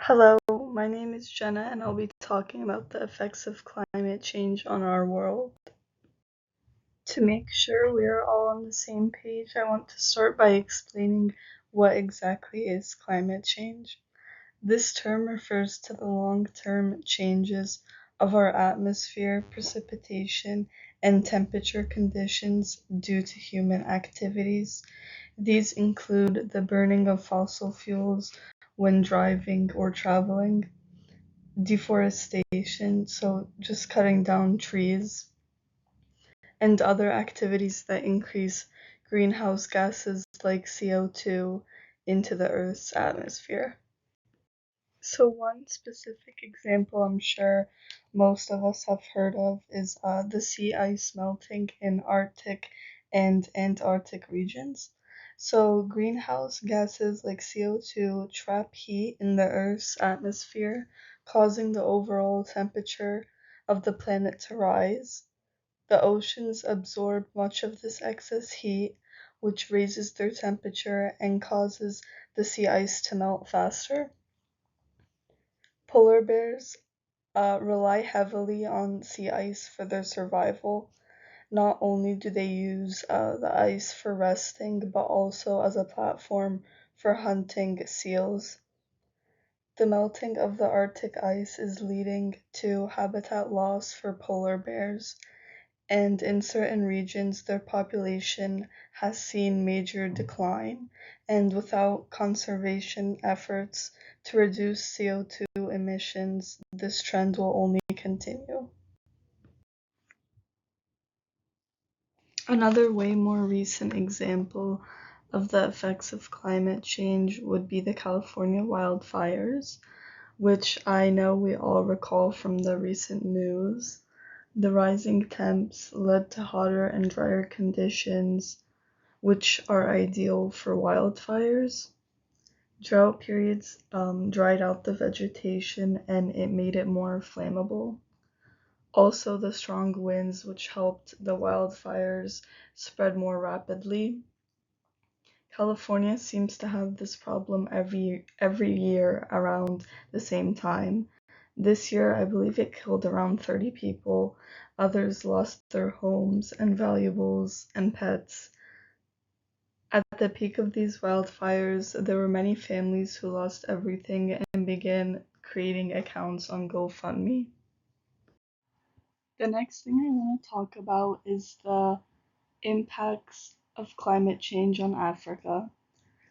Hello, my name is Jenna, and I'll be talking about the effects of climate change on our world. To make sure we are all on the same page, I want to start by explaining what exactly is climate change. This term refers to the long-term changes of our atmosphere, precipitation, and temperature conditions due to human activities. These include the burning of fossil fuels when driving or traveling, deforestation, so just cutting down trees, and other activities that increase greenhouse gases like CO2 into the Earth's atmosphere. So one specific example I'm sure most of us have heard of is the sea ice melting in Arctic and Antarctic regions. So greenhouse gases like CO2 trap heat in the Earth's atmosphere, causing the overall temperature of the planet to rise. The oceans absorb much of this excess heat, which raises their temperature and causes the sea ice to melt faster. Polar bears rely heavily on sea ice for their survival. Not only do they use the ice for resting, but also as a platform for hunting seals. The melting of the Arctic ice is leading to habitat loss for polar bears, and in certain regions their population has seen major decline, and without conservation efforts to reduce CO2 emissions, this trend will only continue. Another way more recent example of the effects of climate change would be the California wildfires, which I know we all recall from the recent news. The rising temps led to hotter and drier conditions, which are ideal for wildfires. Drought periods dried out the vegetation and it made it more flammable. Also, the strong winds, which helped the wildfires spread more rapidly. California seems to have this problem every year around the same time. This year, I believe it killed around 30 people. Others lost their homes and valuables and pets. At the peak of these wildfires, there were many families who lost everything and began creating accounts on GoFundMe. The next thing I want to talk about is the impacts of climate change on Africa.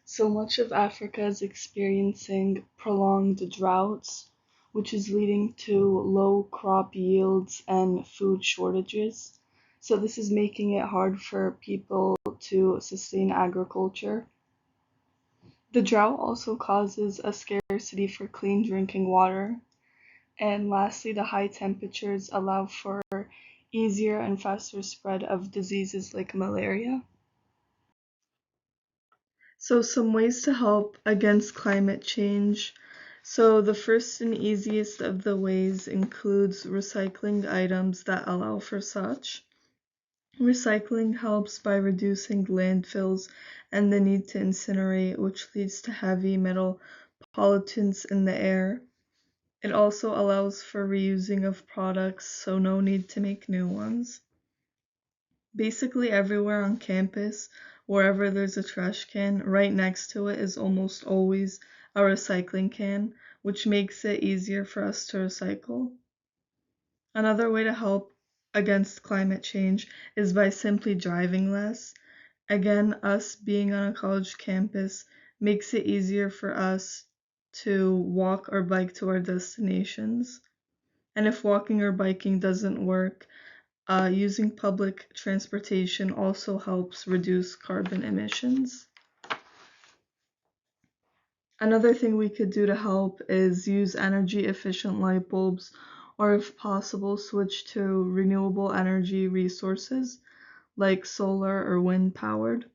So much of Africa is experiencing prolonged droughts, which is leading to low crop yields and food shortages. So this is making it hard for people to sustain agriculture. The drought also causes a scarcity for clean drinking water. And lastly, the high temperatures allow for easier and faster spread of diseases like malaria. So some ways to help against climate change. So the first and easiest of the ways includes recycling items that allow for such. Recycling helps by reducing landfills and the need to incinerate, which leads to heavy metal pollutants in the air. It also allows for reusing of products, so no need to make new ones. Basically everywhere on campus, wherever there's a trash can, right next to it is almost always a recycling can, which makes it easier for us to recycle. Another way to help against climate change is by simply driving less. Again, us being on a college campus makes it easier for us to walk or bike to our destinations. And if walking or biking doesn't work, using public transportation also helps reduce carbon emissions. Another thing we could do to help is use energy efficient light bulbs, or if possible, switch to renewable energy resources like solar or wind powered.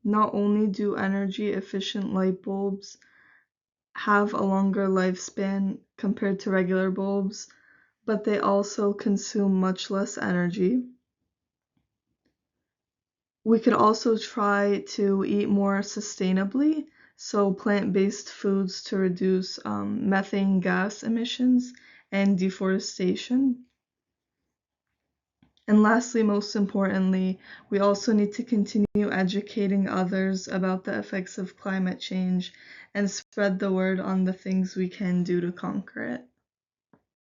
Not only do energy efficient light bulbs have a longer lifespan compared to regular bulbs, but they also consume much less energy. We could also try to eat more sustainably, so plant-based foods to reduce methane gas emissions and deforestation. And lastly, most importantly, we also need to continue educating others about the effects of climate change and spread the word on the things we can do to conquer it.